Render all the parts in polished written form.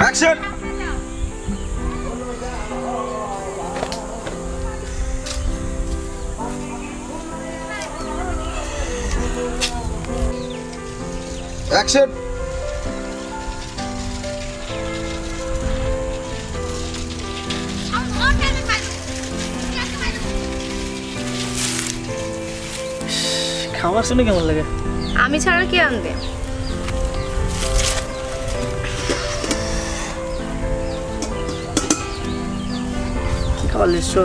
Action. Action. খাবার শুনে কেমন লাগে? আমি ছাড়া কে আনবে? কি খাবার লিখছো?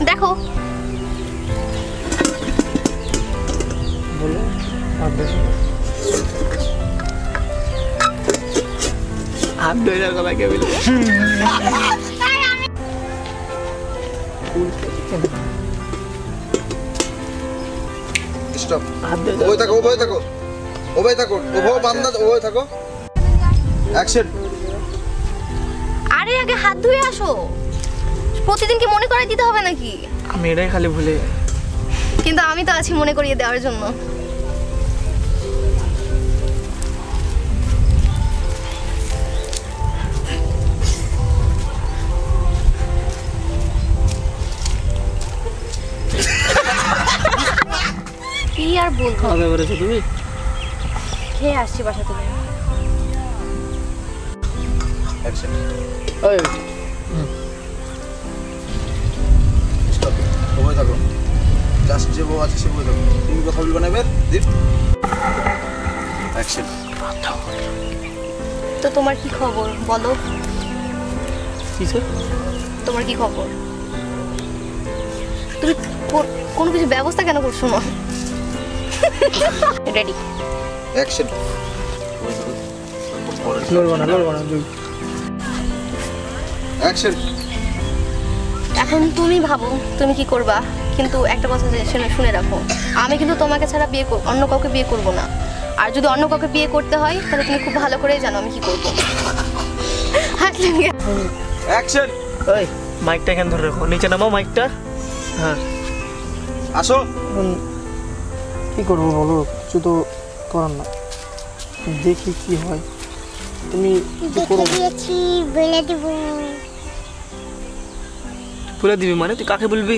দেখো বলো। হাত ধরে রাখো ভাইকে বলে। স্টপ। ওই থাকো, ওই থাকো, ওই থাকো, ওই বান্দা, ওই থাকো। অ্যাকশন। আরে আগে হাত ধুয়ে আসো। প্রতিদিন কি মনে করিয়ে দিতে হবে নাকি? আমি এটাই খালি ভুলে। কিন্তু আমি তো আছি মনে করিয়ে দেওয়ার জন্য। কি আর বলবো? খাওয়া দাওয়া করেছো তুমি? খেয়ে আসছি বাসা থেকে। অ্যাকশন। ওই স্টপ। ওই থাকো। জাস্ট যে বউ আছে সে বই থাকো। তুমি কথা বলবে না এবার? দীপ। অ্যাকশন। তো তোমার কি খবর বলো? কিছু? তোমার কি খবর? তুমি কোনো কিছু ব্যবস্থা কেন করছো না? রেডি। অ্যাকশন। লড়বো না, লড়বো না। অ্যাকশন। এখন তুমি ভাবো তুমি কি করবা, কিন্তু একটা কথা শুনে রাখো, আমি কিন্তু তোমাকে ছাড়া অন্য কাউকে বিয়ে করব না। আর যদি অন্য কাউকে বিয়ে করতে হয় তাহলে তুমি খুব ভালো করেই জানো আমি কি করবো। অ্যাকশন। ওই মাইকটা এখানে ধরে রাখো, নিচে নামাও মাইকটা। হ্যাঁ আসো। কি করবো বলো, কিছু তো করার না, দেখি কি হয়। তুমি দিয়েছি বলে দেবো। বলে দিবি মানে তুই কাকে বলবি?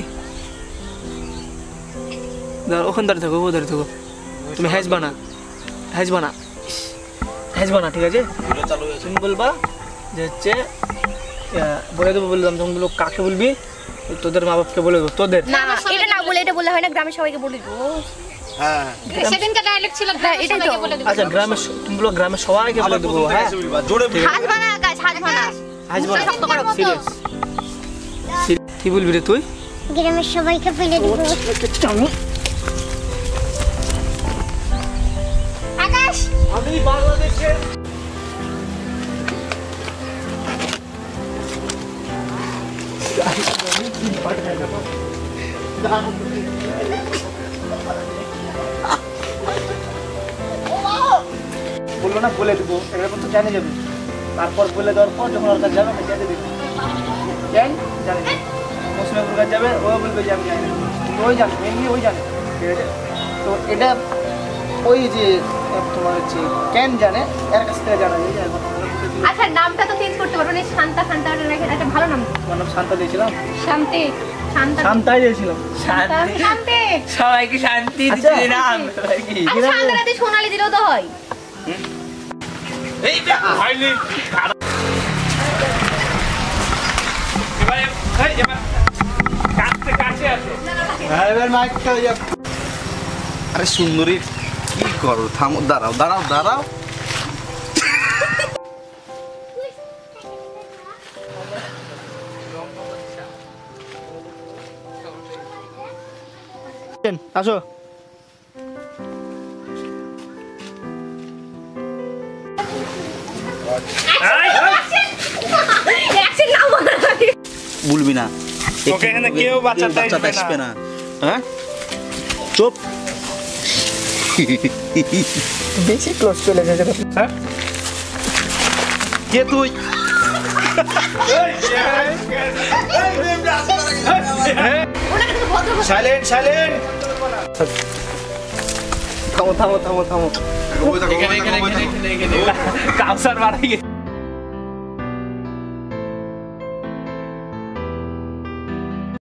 ওখানে দাঁড়িয়ে থাকো, ও দাঁড়িয়ে থাকো। তুমি হাসবা না, হাসবা না, হাসবা না, ঠিক আছে? তুমি বলবা যে হচ্ছে বলে দেবো, বললাম তখন বলবো কাকে বলবি? তোদের মা বাপকে বলে দেবো। তোদের না এটা না বলে, এটা বললে হয় না, গ্রামের সবাইকে বলে দেবো। হ্যাঁ সেদিনকার ডায়লগ ছিল, সবাইকে বলে দেবো। আচ্ছা গ্রামের, তুমি বলো গ্রামের সবাইকে বলে দেবো। হ্যাঁ জোরে হাসবা না গাছ, হাসবা না, হাসবা না, শক্ত করো। সিরিয়াস। কি বলবি রে তুই? গ্রামের সবাইকে বলে দেবো। আকাশ আমি বাংলাদেশের বললো না, বলে দেবো, এরকম তো জানে যাবে। তারপর বলে দেওয়ার পর যখন ওর কাছে যাবে আমি জানে দেবো। জানি জানি মুসলিমের কাছে যাবে, ও বলবে যে আমি জানি না, কিন্তু ওই জানে, এমনি ওই জানে, ঠিক আছে? তো এটা ওই যে তোমার হচ্ছে কেন জানে, এর কাছ থেকে জানা যায়। এখন আচ্ছা নামটা তো চেঞ্জ করতে পারো না, শান্তা শান্তা একটা ভালো নাম। তোমার নাম শান্তা দিয়েছিলাম। শান্তি। শান্তা শান্তাই দিয়েছিলাম। শান্তি। সবাইকে শান্তি দিতে নাম কি? আচ্ছা শান্তারাতে সোনালি দিলেও তো হয়। এই হয়নি। এবার কাছে কাছে আসো। এবার মাইকটা ইয়া। আরে সুন্দরী কি করো? থামো, দাঁড়াও দাঁড়াও দাঁড়াও। আসো। বলবি না, ওকে এখানে কেউ বাঁচাতে আসবে না। হ্যাঁ চুপ। বেশি ক্লোজ চলে গেছে। হ্যাঁ কে তুই? Silent silent. থামো থামো থামো থামো। ওই দেখো, ওই দেখো, ওই দেখো। কাউসার মারা গেছে।